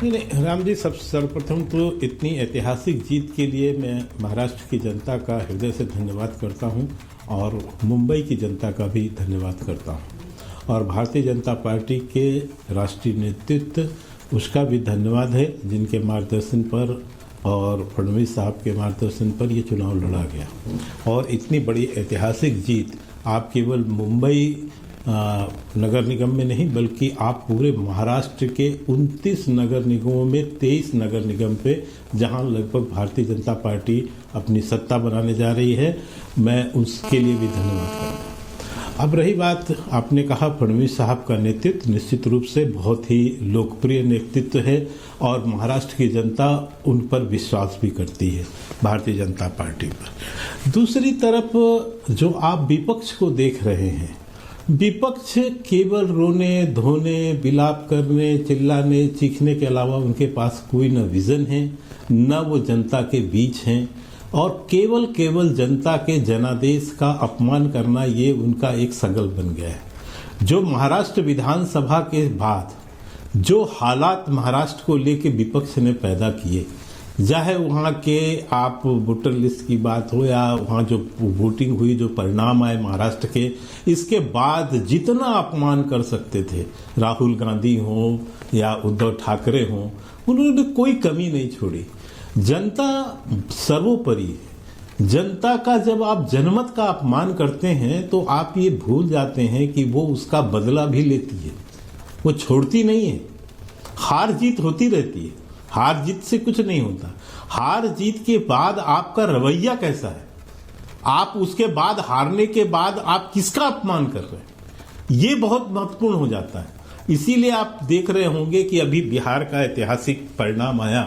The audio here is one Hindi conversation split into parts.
नहीं नहीं राम जी, सब सर्वप्रथम तो इतनी ऐतिहासिक जीत के लिए मैं महाराष्ट्र की जनता का हृदय से धन्यवाद करता हूं और मुंबई की जनता का भी धन्यवाद करता हूं और भारतीय जनता पार्टी के राष्ट्रीय नेतृत्व उसका भी धन्यवाद है जिनके मार्गदर्शन पर और फडणवीस साहब के मार्गदर्शन पर ये चुनाव लड़ा गया। और इतनी बड़ी ऐतिहासिक जीत आप केवल मुंबई नगर निगम में नहीं बल्कि आप पूरे महाराष्ट्र के 29 नगर निगमों में 23 नगर निगम पे जहां लगभग भारतीय जनता पार्टी अपनी सत्ता बनाने जा रही है, मैं उसके लिए भी धन्यवाद करता हूं। अब रही बात, आपने कहा फडणवीस साहब का नेतृत्व निश्चित रूप से बहुत ही लोकप्रिय नेतृत्व है और महाराष्ट्र की जनता उन पर विश्वास भी करती है, भारतीय जनता पार्टी पर। दूसरी तरफ जो आप विपक्ष को देख रहे हैं, विपक्ष केवल रोने धोने बिलाप करने चिल्लाने चीखने के अलावा उनके पास कोई न विजन है न वो जनता के बीच हैं और केवल जनता के जनादेश का अपमान करना ये उनका एक सगल बन गया है। जो महाराष्ट्र विधानसभा के बाद जो हालात महाराष्ट्र को लेके विपक्ष ने पैदा किए, चाहे वहाँ के आप वोटर लिस्ट की बात हो या वहाँ जो वोटिंग हुई जो परिणाम आए महाराष्ट्र के, इसके बाद जितना अपमान कर सकते थे राहुल गांधी हो या उद्धव ठाकरे हो, उन्होंने कोई कमी नहीं छोड़ी। जनता सर्वोपरि है। जनता का जब आप जनमत का अपमान करते हैं तो आप ये भूल जाते हैं कि वो उसका बदला भी लेती है, वो छोड़ती नहीं है। हार जीत होती रहती है, हार जीत से कुछ नहीं होता। हार जीत के बाद आपका रवैया कैसा है, आप उसके बाद हारने के बाद आप किसका अपमान कर रहे हैं, ये बहुत महत्वपूर्ण हो जाता है। इसीलिए आप देख रहे होंगे कि अभी बिहार का ऐतिहासिक परिणाम आया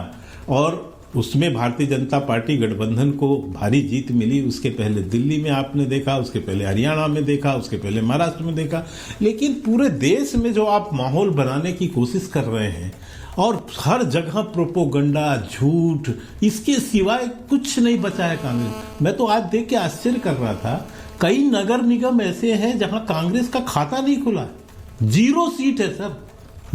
और उसमें भारतीय जनता पार्टी गठबंधन को भारी जीत मिली। उसके पहले दिल्ली में आपने देखा, उसके पहले हरियाणा में देखा, उसके पहले महाराष्ट्र में देखा, लेकिन पूरे देश में जो आप माहौल बनाने की कोशिश कर रहे हैं और हर जगह प्रोपोगंडा झूठ, इसके सिवाय कुछ नहीं बचा है कांग्रेस। मैं तो आज देख के आश्चर्य कर रहा था, कई नगर निगम ऐसे हैं जहां कांग्रेस का खाता नहीं खुला है। 0 सीट है सर,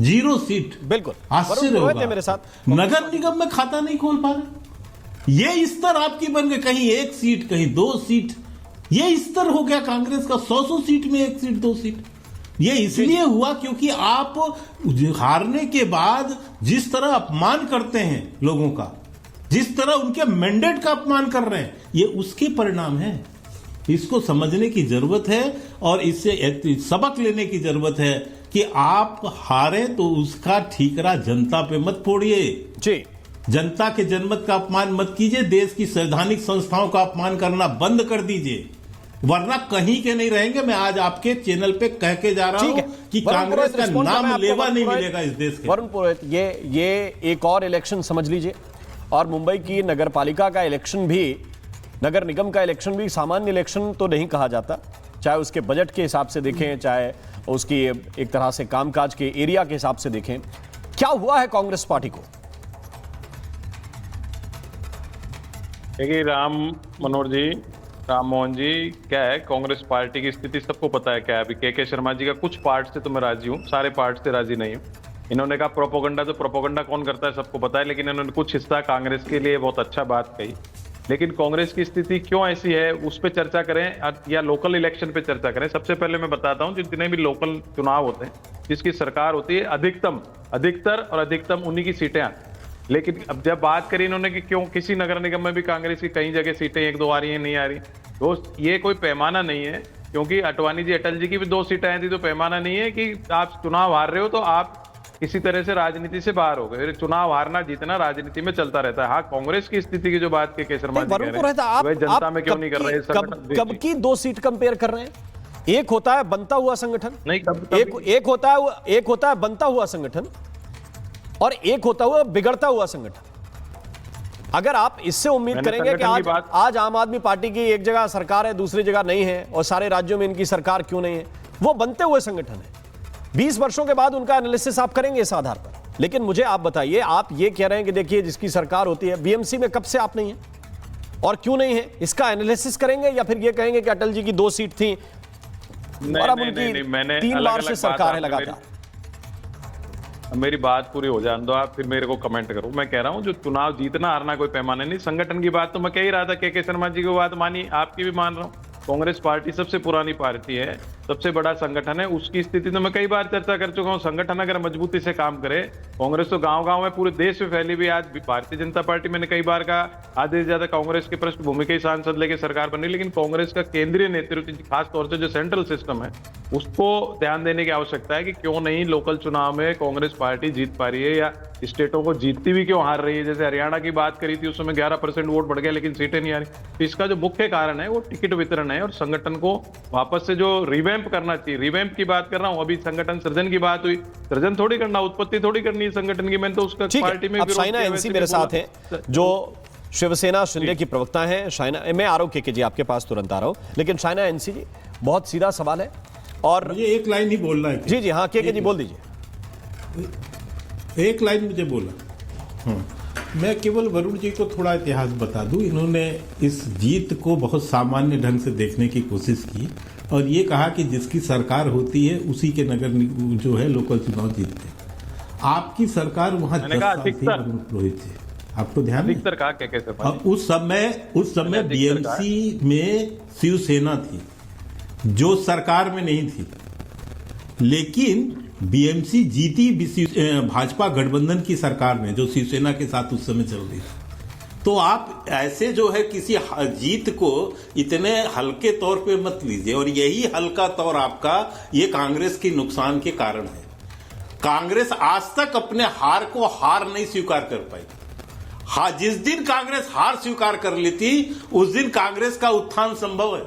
0 सीट। बिल्कुल आश्चर्य होगा, मेरे साथ नगर निगम में खाता नहीं खोल पा रहे। ये स्तर आपकी बन गए, कहीं 1 सीट कहीं 2 सीट, ये स्तर हो गया कांग्रेस का। 100 सीट में 1 सीट 2 सीट। ये इसलिए हुआ क्योंकि आप हारने के बाद जिस तरह अपमान करते हैं लोगों का, जिस तरह उनके मैंडेट का अपमान कर रहे हैं, ये उसके परिणाम है। इसको समझने की जरूरत है और इससे सबक लेने की जरूरत है कि आप हारे तो उसका ठीकरा जनता पे मत फोड़िए जी। जनता के जनमत का अपमान मत कीजिए, देश की संवैधानिक संस्थाओं का अपमान करना बंद कर दीजिए, वरना कहीं के नहीं रहेंगे। मैं आज आपके चैनल पे कह के जा रहा हूं कि कांग्रेस का नाम लेवा नहीं मिलेगा इस देश के। वरुण पुरोहित, ये एक और इलेक्शन समझ लीजिए और मुंबई की नगर पालिका का इलेक्शन भी, नगर निगम का इलेक्शन भी सामान्य इलेक्शन तो नहीं कहा जाता, चाहे उसके बजट के हिसाब से देखें, चाहे उसकी एक तरह से कामकाज के एरिया के हिसाब से देखें। क्या हुआ है कांग्रेस पार्टी को? देखिए राम मोहन जी, क्या है कांग्रेस पार्टी की स्थिति सबको पता है क्या है। अभी के शर्मा जी का कुछ पार्ट से तो मैं राजी हूँ, सारे पार्ट से राजी नहीं हूँ। इन्होंने कहा प्रोपोगंडा, तो प्रोपोगंडा कौन करता है सबको पता है, लेकिन इन्होंने कुछ हिस्सा कांग्रेस के लिए बहुत अच्छा बात कही। लेकिन कांग्रेस की स्थिति क्यों ऐसी है उस पर चर्चा करें या लोकल इलेक्शन पे चर्चा करें। सबसे पहले मैं बताता हूं, जितने भी लोकल चुनाव होते हैं जिसकी सरकार होती है, अधिकतर और अधिकतम उन्हीं की सीटें आती। लेकिन अब जब बात करी इन्होंने कि क्यों किसी नगर निगम में भी कांग्रेस की कई जगह सीटें 1-2 आ रही हैं, नहीं आ रही, दोस्त ये कोई पैमाना नहीं है। क्योंकि अटवानी जी अटल जी की भी 2 सीटें आई थी, तो पैमाना नहीं है कि आप चुनाव हार रहे हो तो आप किसी तरह से राजनीति से बाहर हो गए। चुनाव हारना जीतना राजनीति में चलता रहता है। हाँ, कांग्रेस की स्थिति की जो बात के शर्मा जी कह रहे हैं, वह जनता में क्यों नहीं कर रहे? कब की 2 सीट कंपेयर कर रहे हैं? एक होता है बनता हुआ संगठन, नहीं एक होता है बनता हुआ संगठन और एक होता हुआ बिगड़ता हुआ संगठन। अगर आप इससे उम्मीद करेंगे कि आज आम आदमी पार्टी की एक जगह सरकार है, दूसरी जगह नहीं है और सारे राज्यों में इनकी सरकार क्यों नहीं है, वो बनते हुए संगठन है। 20 वर्षों के बाद उनका एनालिसिस आप करेंगे इस आधार पर। लेकिन मुझे आप बताइए, आप ये कह रहे हैं कि देखिए जिसकी सरकार होती है, बीएमसी में कब से आप नहीं है और क्यों नहीं है, इसका एनालिसिस करेंगे या फिर ये कहेंगे कि अटल जी की 2 सीट थी और अब उनकी 3 बार से सरकार है लगातार? मेरी बात पूरी हो जाने दो आप, फिर मेरे को कमेंट करो। मैं कह रहा हूँ जो चुनाव जीतना हारना कोई पैमाना नहीं, संगठन की बात तो मैं कह ही रहा था, के शर्मा जी की बात मानी, आपकी भी मान रहा हूँ। कांग्रेस पार्टी सबसे पुरानी पार्टी है, सबसे बड़ा संगठन है, उसकी स्थिति तो मैं कई बार चर्चा कर चुका हूँ। संगठन अगर मजबूती से काम करे, कांग्रेस तो गांव-गांव में पूरे देश में फैली हुई। आज भारतीय जनता पार्टी, मैंने कई बार कहा, आधे से ज्यादा कांग्रेस की पृष्ठभूमि के सांसद लेके सरकार बनी, लेकिन कांग्रेस का केंद्रीय नेतृत्व, खास तौर से जो सेंट्रल सिस्टम है, उसको ध्यान देने की आवश्यकता है कि क्यों नहीं लोकल चुनाव में कांग्रेस पार्टी जीत पा रही है, या स्टेटों को जीतती भी क्यों हार रही है। जैसे हरियाणा की बात करी थी, उस समय 11% वोट बढ़ गया, लेकिन सीटें नहीं आ रही। तो इसका जो मुख्य कारण है वो टिकट वितरण है, और संगठन को वापस से जो रिवैम्प करना चाहिए, रिवैम्प की बात कर रहा हूं। अभी संगठन सृजन की बात हुई, सृजन थोड़ी करना, उत्पत्ति थोड़ी करनी है संगठन की। मैंने तो उसका पार्टी में अब शाइना एनसी मेरे साथ है, जो शिवसेना शिंदे की प्रवक्ता है। शाइना, मैं आ रहा हूं के जी आपके पास, तुरंत आ रहा हूं, लेकिन शाइना एनसी जी, बहुत सीधा सवाल है और मुझे एक लाइन ही बोलना है। जी हाँ, के जी बोल दीजिए। एक लाइन मुझे बोला। मैं केवल वरुण जी को थोड़ा इतिहास बता दूं। इन्होंने इस जीत को बहुत सामान्य ढंग से देखने की कोशिश की और ये कहा कि जिसकी सरकार होती है उसी के नगर जो है लोकल चुनाव जीतते हैं। आपकी सरकार वहां 10 साल थी, वरुण पुरोहित जी, आपको ध्यान है? उस समय बीएमसी में शिवसेना थी जो सरकार में नहीं थी, लेकिन बीएमसी जीती भाजपा गठबंधन की सरकार में, जो शिवसेना के साथ उस समय चल रही थी। तो आप ऐसे जो है किसी जीत को इतने हल्के तौर पे मत लीजिए, और यही हल्का तौर आपका ये कांग्रेस के नुकसान के कारण है। कांग्रेस आज तक अपने हार को हार नहीं स्वीकार कर पाई। हाँ, जिस दिन कांग्रेस हार स्वीकार कर लेती उस दिन कांग्रेस का उत्थान संभव है।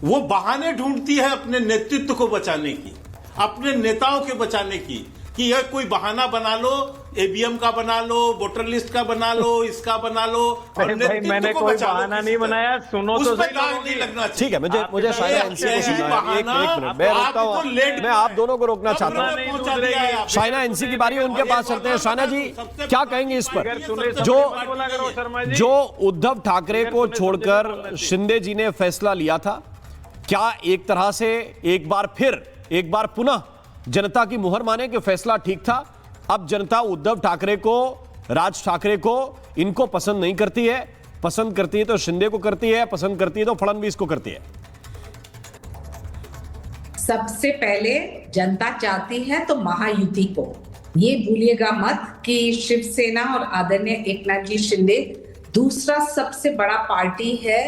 वो बहाने ढूंढती है अपने नेतृत्व को बचाने की, अपने नेताओं के बचाने की, कि यह कोई बहाना बना लो, एबीएम का बना लो, वोटर लिस्ट का बना लो, इसका बना लो, और मैंने कोई बहाना नहीं बनाया। सुनो तो सही, नहीं लगना। ठीक है, मुझे शायद एनसी को सुनना है। एक मिनट मैं रोकता हूं, मैं आप दोनों को रोकना चाहता हूं। शाइना एनसी की बारी, उनके पास चलते हैं। शाइना जी क्या कहेंगे इस पर? जो उद्धव ठाकरे को छोड़कर शिंदे जी ने फैसला लिया था, क्या एक तरह से एक बार पुनः जनता की मुहर माने कि फैसला ठीक था? अब जनता उद्धव ठाकरे को, राज ठाकरे को, इनको पसंद नहीं करती है। पसंद करती है तो शिंदे को करती है, पसंद करती है तो फडणवीस को करती है। सबसे पहले जनता चाहती है तो महायुति को। ये भूलिएगा मत कि शिवसेना और आदरणीय एकनाथ जी शिंदे दूसरा सबसे बड़ा पार्टी है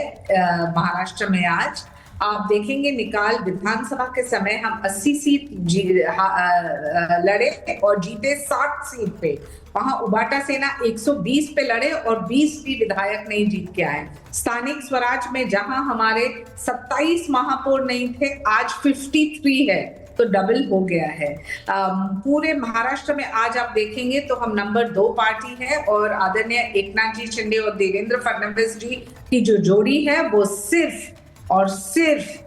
महाराष्ट्र में। आज आप देखेंगे निकाल विधानसभा के समय हम 80 सीट लड़े और जीते 60 सीट पे। वहां उबाटा सेना 120 पे लड़े और 20 भी विधायक नहीं जीत के आए। स्थानिक स्वराज में जहां हमारे 27 महापौर नहीं थे, आज 53 है, तो डबल हो गया है। पूरे महाराष्ट्र में आज आप देखेंगे तो हम नंबर 2 पार्टी है, और आदरणीय एकनाथ जी शिंदे और देवेंद्र फडणवीस जी की जो जोड़ी है वो सिर्फ और सिर्फ